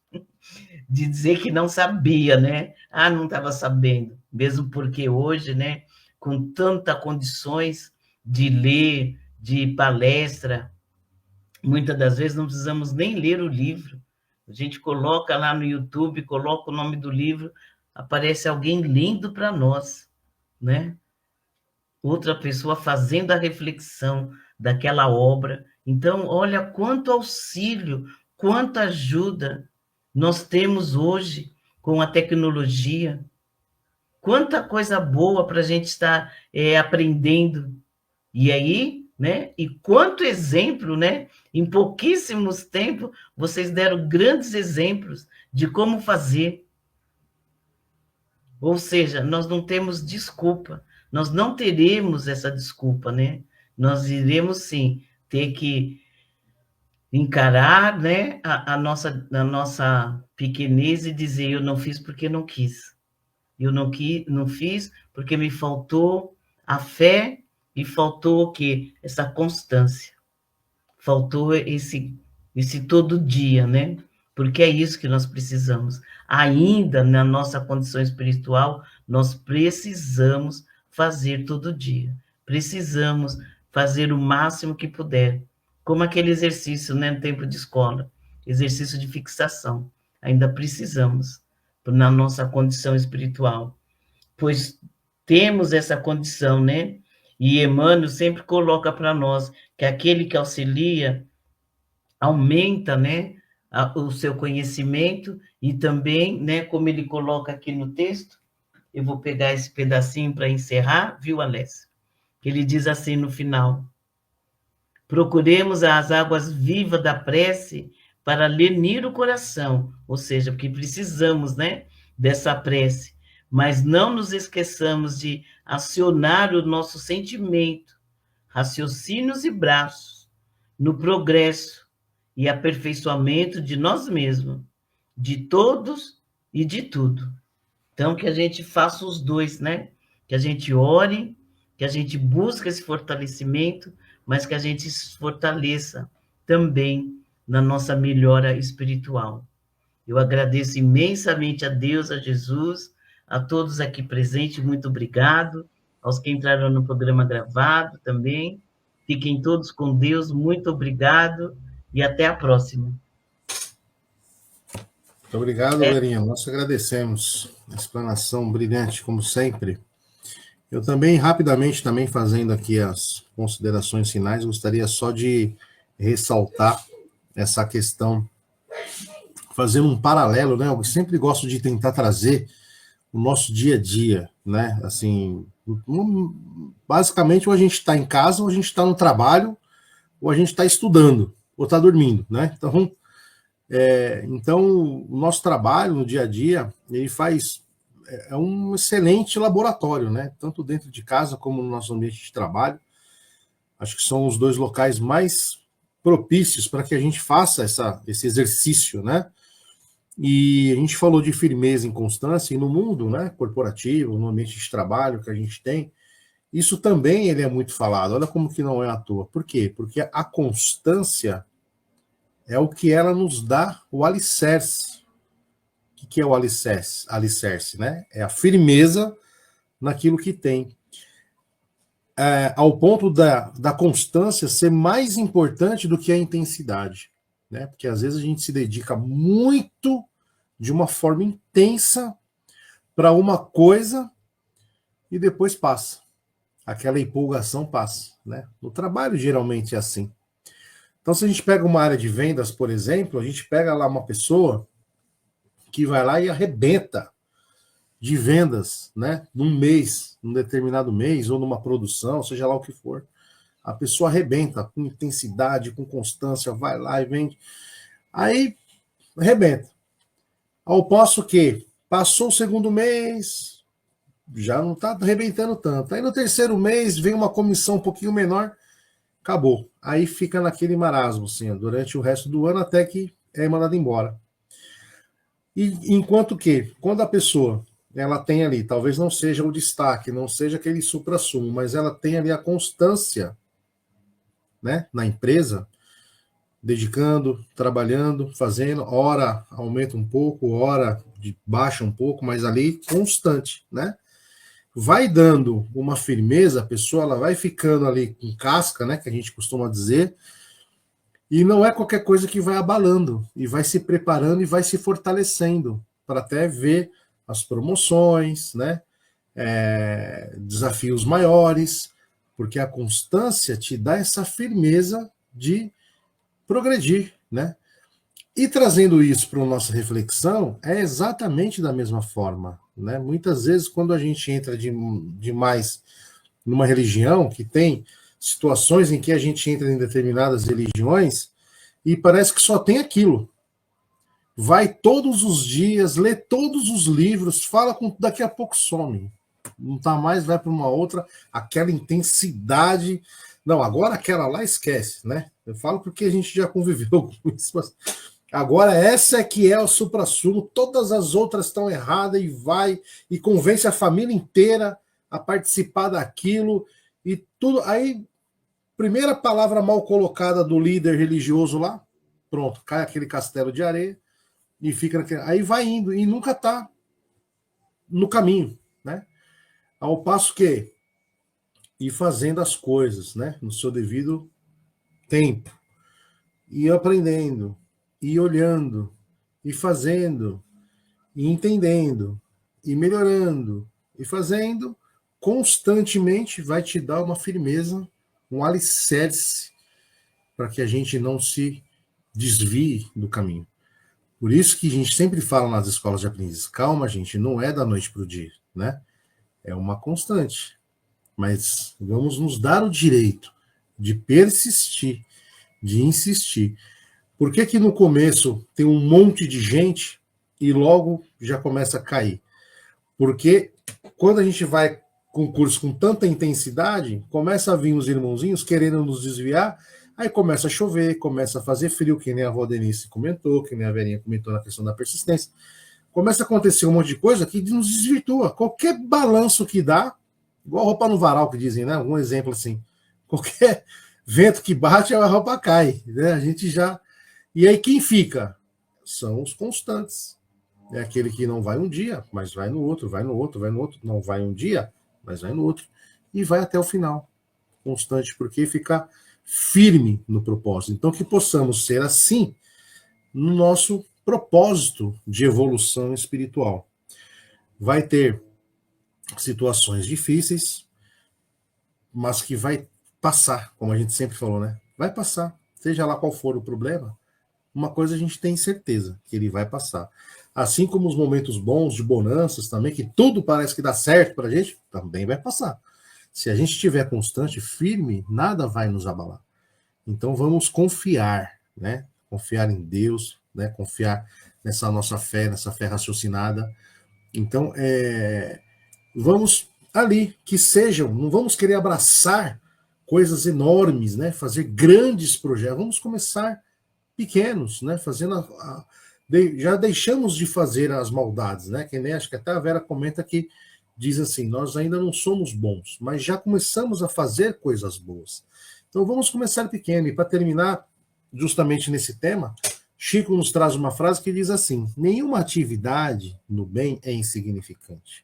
de dizer que não sabia, né? Não estava sabendo, mesmo porque hoje, né, com tantas condições de ler, de palestra, muitas das vezes não precisamos nem ler o livro, a gente coloca lá no YouTube, coloca o nome do livro, aparece alguém lendo para nós, né? Outra pessoa fazendo a reflexão daquela obra. Então, olha quanto auxílio, quanta ajuda nós temos hoje com a tecnologia. Quanta coisa boa para a gente estar aprendendo. E aí, né? E quanto exemplo, né? Em pouquíssimos tempos, vocês deram grandes exemplos de como fazer. Ou seja, nós não temos desculpa. Nós não teremos essa desculpa, né? Nós iremos, sim, ter que encarar, né, a nossa pequenez e dizer, eu não fiz porque não quis. Eu não fiz porque me faltou a fé e faltou o quê? Essa constância. Faltou esse todo dia, né? Porque é isso que nós precisamos. Ainda na nossa condição espiritual, nós precisamos fazer todo dia. Precisamos fazer o máximo que puder. Como aquele exercício, né, no tempo de escola, exercício de fixação. Ainda precisamos, na nossa condição espiritual. Pois temos essa condição, né? E Emmanuel sempre coloca para nós que aquele que auxilia aumenta, né, o seu conhecimento e também, né, como ele coloca aqui no texto, eu vou pegar esse pedacinho para encerrar, viu, Alessio? Ele diz assim no final, procuremos as águas vivas da prece para lenir o coração, ou seja, porque precisamos, né, dessa prece, mas não nos esqueçamos de acionar o nosso sentimento, raciocínios e braços no progresso e aperfeiçoamento de nós mesmos, de todos e de tudo. Então, que a gente faça os dois, né? Que a gente ore, que a gente busque esse fortalecimento, mas que a gente se fortaleça também na nossa melhora espiritual. Eu agradeço imensamente a Deus, a Jesus, a todos aqui presentes, muito obrigado, aos que entraram no programa gravado também. Fiquem todos com Deus, muito obrigado e até a próxima. Muito obrigado, Verinha. Nós agradecemos. Explanação brilhante, como sempre. Eu também, rapidamente, também fazendo aqui as considerações finais, gostaria só de ressaltar essa questão, fazendo um paralelo, né? Eu sempre gosto de tentar trazer o nosso dia a dia, né? Assim, basicamente, ou a gente está em casa, ou a gente está no trabalho, ou a gente está estudando, ou está dormindo, né? Então, o nosso trabalho no dia a dia, ele é um excelente laboratório, né? Tanto dentro de casa como no nosso ambiente de trabalho. Acho que são os dois locais mais propícios para que a gente faça esse exercício, né? E a gente falou de firmeza e constância, e no mundo, né, corporativo, no ambiente de trabalho que a gente tem, isso também ele é muito falado. Olha como que não é à toa. Por quê? Porque a constância é o que ela nos dá o alicerce. O que é o alicerce? Alicerce, né? É a firmeza naquilo que tem. Ao ponto da constância ser mais importante do que a intensidade, né? Porque às vezes a gente se dedica muito, de uma forma intensa, para uma coisa e depois passa. Aquela empolgação passa, né? No trabalho geralmente é assim. Então, se a gente pega uma área de vendas, por exemplo, a gente pega lá uma pessoa que vai lá e arrebenta de vendas, né? Num mês, num determinado mês, ou numa produção, seja lá o que for. A pessoa arrebenta com intensidade, com constância, vai lá e vende. Aí, arrebenta. Ao passo que passou o segundo mês, já não está arrebentando tanto. Aí no terceiro mês vem uma comissão um pouquinho menor, acabou. Aí fica naquele marasmo, assim, durante o resto do ano, até que é mandado embora. E enquanto que, quando a pessoa ela tem ali, talvez não seja o destaque, não seja aquele suprassumo, mas ela tem ali a constância, né, na empresa, dedicando, trabalhando, fazendo, hora aumenta um pouco, hora baixa um pouco, mas ali constante, né? Vai dando uma firmeza, a pessoa ela vai ficando ali com casca, né, que a gente costuma dizer, e não é qualquer coisa que vai abalando, e vai se preparando e vai se fortalecendo, para até ver as promoções, né, desafios maiores, porque a constância te dá essa firmeza de progredir, né? E trazendo isso para a nossa reflexão, é exatamente da mesma forma, né? Muitas vezes, quando a gente entra demais numa religião, que tem situações em que a gente entra em determinadas religiões e parece que só tem aquilo. Vai todos os dias, lê todos os livros, fala com daqui a pouco some. Não tá mais, vai para uma outra, aquela intensidade. Não, agora aquela lá esquece, né? Eu falo porque a gente já conviveu com isso, mas agora essa é que é o suprassumo, todas as outras estão erradas e vai e convence a família inteira a participar daquilo e tudo. Aí, primeira palavra mal colocada do líder religioso lá, pronto, cai aquele castelo de areia e fica naquele... Aí vai indo e nunca está no caminho, né? Ao passo que ir fazendo as coisas, né, no seu devido tempo, e aprendendo, e olhando, e fazendo, e entendendo, e melhorando, e fazendo, constantemente vai te dar uma firmeza, um alicerce, para que a gente não se desvie do caminho. Por isso que a gente sempre fala nas escolas de aprendizes, calma, gente, não é da noite para o dia, né? É uma constante. Mas vamos nos dar o direito de persistir, de insistir. Por que que no começo tem um monte de gente e logo já começa a cair? Porque quando a gente vai com curso com tanta intensidade, começa a vir os irmãozinhos querendo nos desviar, aí começa a chover, começa a fazer frio, que nem a avó Denise comentou, que nem a Verinha comentou na questão da persistência. Começa a acontecer um monte de coisa que nos desvirtua. Qualquer balanço que dá, igual roupa no varal que dizem, né? Um exemplo assim. Qualquer vento que bate, a roupa cai, né? A gente já... E aí quem fica? São os constantes. É aquele que não vai um dia, mas vai no outro, vai no outro, vai no outro. Não vai um dia, mas vai no outro. E vai até o final. Constante, porque fica firme no propósito. Então que possamos ser assim no nosso propósito de evolução espiritual. Vai ter situações difíceis, mas que vai passar, como a gente sempre falou, né? Vai passar, seja lá qual for o problema, uma coisa a gente tem certeza, que ele vai passar. Assim como os momentos bons, de bonanças também, que tudo parece que dá certo pra gente, também vai passar. Se a gente estiver constante, firme, nada vai nos abalar. Então vamos confiar, né? Confiar em Deus, né? Confiar nessa nossa fé, nessa fé raciocinada. Então, vamos ali, que sejam, não vamos querer abraçar coisas enormes, né? Fazer grandes projetos. Vamos começar pequenos, né? Fazendo já deixamos de fazer as maldades, né? Que nem acho que até a Vera comenta que diz assim: nós ainda não somos bons, mas já começamos a fazer coisas boas. Então vamos começar pequeno. E para terminar, justamente nesse tema, Chico nos traz uma frase que diz assim: nenhuma atividade no bem é insignificante.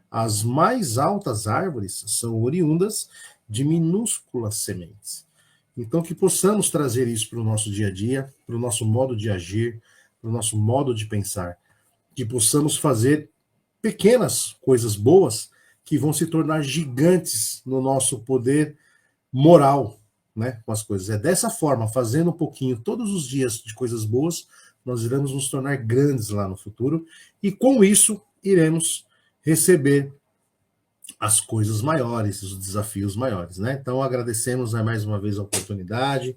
As mais altas árvores são oriundas de minúsculas sementes. Então, que possamos trazer isso para o nosso dia a dia, para o nosso modo de agir, para o nosso modo de pensar. Que possamos fazer pequenas coisas boas que vão se tornar gigantes no nosso poder moral, né, com as coisas. É dessa forma, fazendo um pouquinho todos os dias de coisas boas, nós iremos nos tornar grandes lá no futuro, e com isso iremos receber as coisas maiores, os desafios maiores, né? Então agradecemos mais uma vez a oportunidade,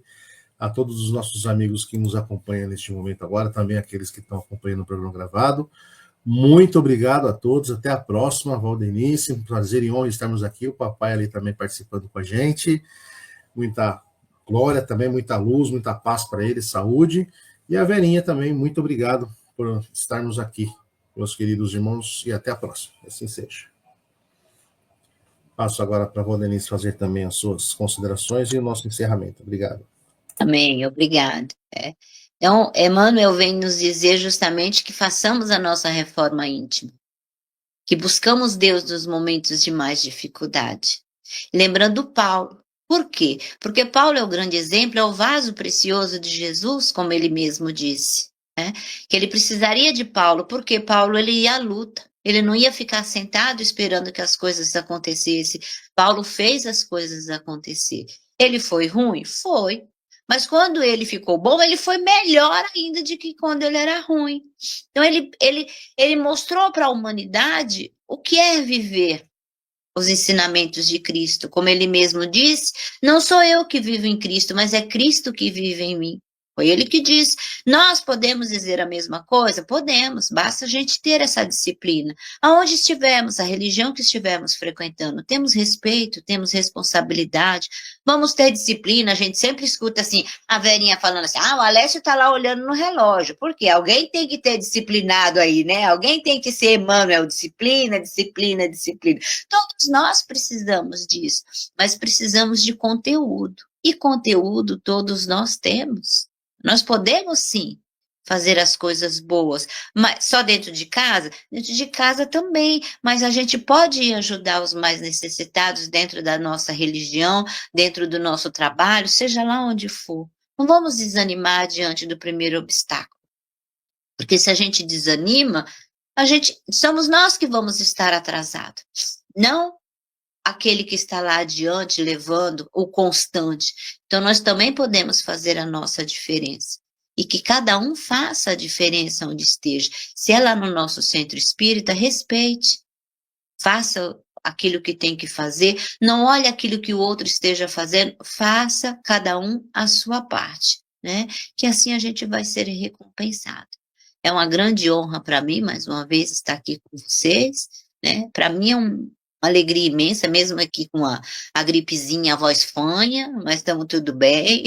a todos os nossos amigos que nos acompanham neste momento agora, também aqueles que estão acompanhando o programa gravado. Muito obrigado a todos, até a próxima, Valdenice, um prazer e honra estarmos aqui, o papai ali também participando com a gente, muita glória também, muita luz, muita paz para ele, saúde, e a Verinha também, muito obrigado por estarmos aqui, meus queridos irmãos, e até a próxima, assim seja. Passo agora para a Valdenice fazer também as suas considerações e o nosso encerramento. Obrigado. Amém, obrigado. Então, Emmanuel vem nos dizer justamente que façamos a nossa reforma íntima, que buscamos Deus nos momentos de mais dificuldade. Lembrando Paulo. Por quê? Porque Paulo é o grande exemplo, é o vaso precioso de Jesus, como ele mesmo disse, né? Que ele precisaria de Paulo, porque Paulo ele ia à luta. Ele não ia ficar sentado esperando que as coisas acontecessem. Paulo fez as coisas acontecer. Ele foi ruim? Foi. Mas quando ele ficou bom, ele foi melhor ainda do que quando ele era ruim. Então ele mostrou para a humanidade o que é viver os ensinamentos de Cristo. Como ele mesmo disse, não sou eu que vivo em Cristo, mas é Cristo que vive em mim. Foi ele que disse. Nós podemos dizer a mesma coisa? Podemos, basta a gente ter essa disciplina. Aonde estivermos, a religião que estivermos frequentando, temos respeito, temos responsabilidade, vamos ter disciplina. A gente sempre escuta assim, a Verinha falando assim, o Alessio está lá olhando no relógio. Por quê? Alguém tem que ter disciplinado aí, né? Alguém tem que ser Emmanuel, disciplina, disciplina, disciplina. Todos nós precisamos disso, mas precisamos de conteúdo. E conteúdo todos nós temos. Nós podemos, sim, fazer as coisas boas, mas só dentro de casa? Dentro de casa também, mas a gente pode ajudar os mais necessitados dentro da nossa religião, dentro do nosso trabalho, seja lá onde for. Não vamos desanimar diante do primeiro obstáculo, porque se a gente desanima, somos nós que vamos estar atrasados, não aquele que está lá adiante, levando o constante. Então, nós também podemos fazer a nossa diferença. E que cada um faça a diferença onde esteja. Se é lá no nosso centro espírita, respeite. Faça aquilo que tem que fazer. Não olhe aquilo que o outro esteja fazendo. Faça cada um a sua parte, né? Que assim a gente vai ser recompensado. É uma grande honra para mim, mais uma vez, estar aqui com vocês, né? Para mim é uma alegria imensa, mesmo aqui com a gripezinha, a voz fanha, mas estamos tudo bem.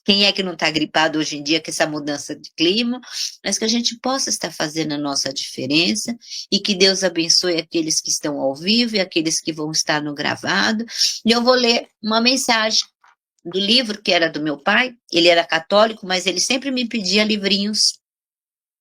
Quem é que não está gripado hoje em dia com essa mudança de clima? Mas que a gente possa estar fazendo a nossa diferença e que Deus abençoe aqueles que estão ao vivo e aqueles que vão estar no gravado. E eu vou ler uma mensagem do livro que era do meu pai. Ele era católico, mas ele sempre me pedia livrinhos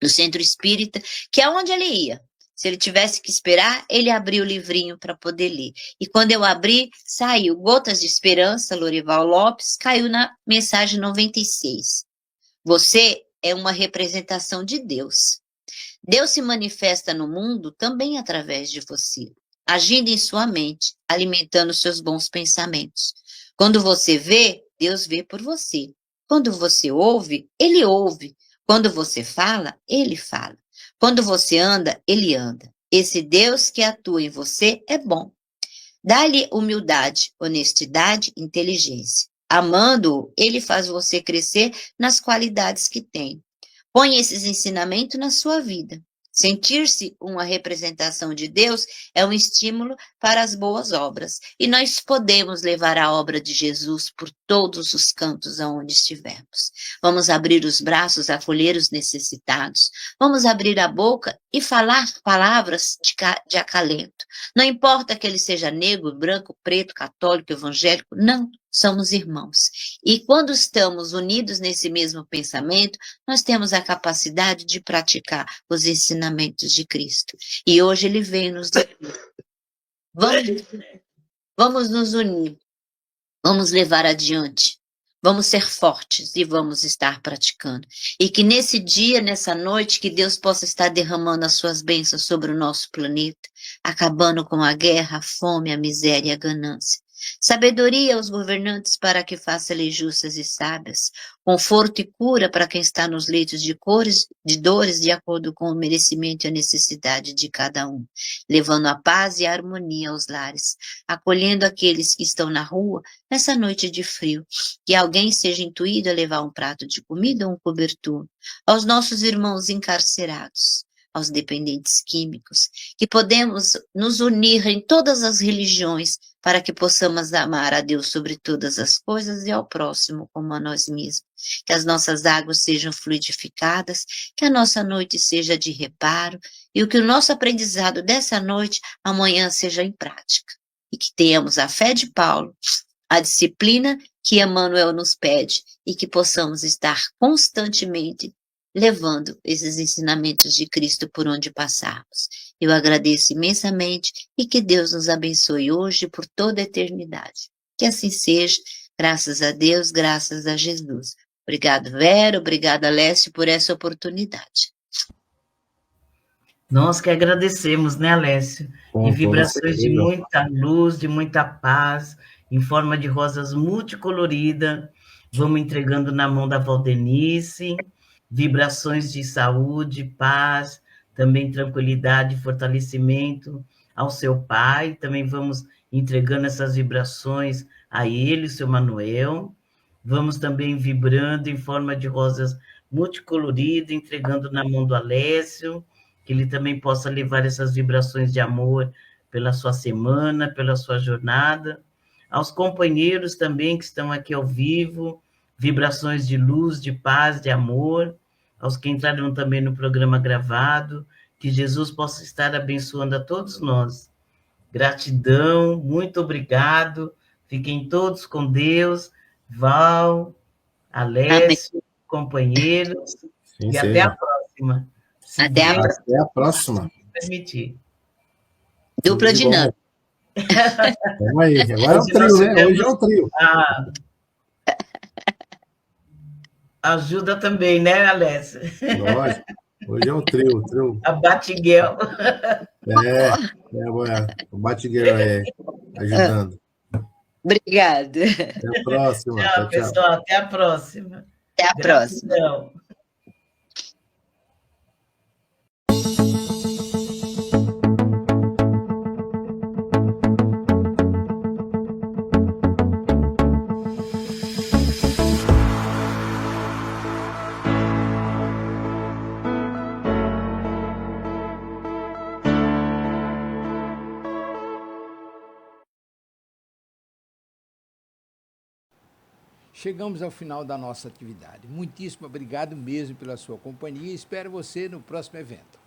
do Centro Espírita, que é onde ele ia. Se ele tivesse que esperar, ele abriu o livrinho para poder ler. E quando eu abri, saiu Gotas de Esperança, Lorival Lopes, caiu na mensagem 96. Você é uma representação de Deus. Deus se manifesta no mundo também através de você, agindo em sua mente, alimentando seus bons pensamentos. Quando você vê, Deus vê por você. Quando você ouve, Ele ouve. Quando você fala, Ele fala. Quando você anda, Ele anda. Esse Deus que atua em você é bom. Dá-lhe humildade, honestidade, inteligência. Amando-o, Ele faz você crescer nas qualidades que tem. Põe esses ensinamentos na sua vida. Sentir-se uma representação de Deus é um estímulo para as boas obras. E nós podemos levar a obra de Jesus por todos os cantos aonde estivermos. Vamos abrir os braços, acolher os necessitados. Vamos abrir a boca e falar palavras de acalento. Não importa que ele seja negro, branco, preto, católico, evangélico, não. Somos irmãos. E quando estamos unidos nesse mesmo pensamento, nós temos a capacidade de praticar os ensinamentos de Cristo. E hoje ele vem nos unir. Vamos nos unir. Vamos levar adiante. Vamos ser fortes e vamos estar praticando. E que nesse dia, nessa noite, que Deus possa estar derramando as suas bênçãos sobre o nosso planeta, acabando com a guerra, a fome, a miséria e a ganância. Sabedoria aos governantes para que façam leis justas e sábias, conforto e cura para quem está nos leitos de dores de acordo com o merecimento e a necessidade de cada um, levando a paz e a harmonia aos lares, acolhendo aqueles que estão na rua nessa noite de frio, que alguém seja intuído a levar um prato de comida ou um cobertor, aos nossos irmãos encarcerados, aos dependentes químicos, que podemos nos unir em todas as religiões para que possamos amar a Deus sobre todas as coisas e ao próximo como a nós mesmos. Que as nossas águas sejam fluidificadas, que a nossa noite seja de reparo e que o nosso aprendizado dessa noite amanhã seja em prática. E que tenhamos a fé de Paulo, a disciplina que Emmanuel nos pede e que possamos estar constantemente levando esses ensinamentos de Cristo por onde passarmos. Eu agradeço imensamente e que Deus nos abençoe hoje e por toda a eternidade. Que assim seja, graças a Deus, graças a Jesus. Obrigado, Vera, obrigada, Alessio, por essa oportunidade. Nós que agradecemos, né, Alessio? Com E vibrações toda de certeza. muita luz, de muita paz, em forma de rosas multicoloridas. Vamos entregando na mão da Valdenice, vibrações de saúde, paz, também tranquilidade, fortalecimento ao seu pai. Também vamos entregando essas vibrações a ele, seu Manuel. Vamos também vibrando em forma de rosas multicoloridas, entregando na mão do Alessio, que ele também possa levar essas vibrações de amor pela sua semana, pela sua jornada. Aos companheiros também que estão aqui ao vivo, vibrações de luz, de paz, de amor. Aos que entraram também no programa gravado, que Jesus possa estar abençoando a todos nós. Gratidão, muito obrigado. Fiquem todos com Deus. Val, Alessio, companheiros, Sim, e seja. até a próxima. Até a próxima. Até a próxima. Permitir. Dupla dinâmica. Vamos aí. Agora é o trio, né? Hoje é o trio. Ajuda também, né, Alessia? Lógico. Hoje é o trio. A Batiguel. O Batiguel ajudando. Obrigada. Até a próxima. Tchau, pessoal. Até a próxima. Até a próxima. Gratidão. Chegamos ao final da nossa atividade. Muitíssimo obrigado mesmo pela sua companhia e espero você no próximo evento.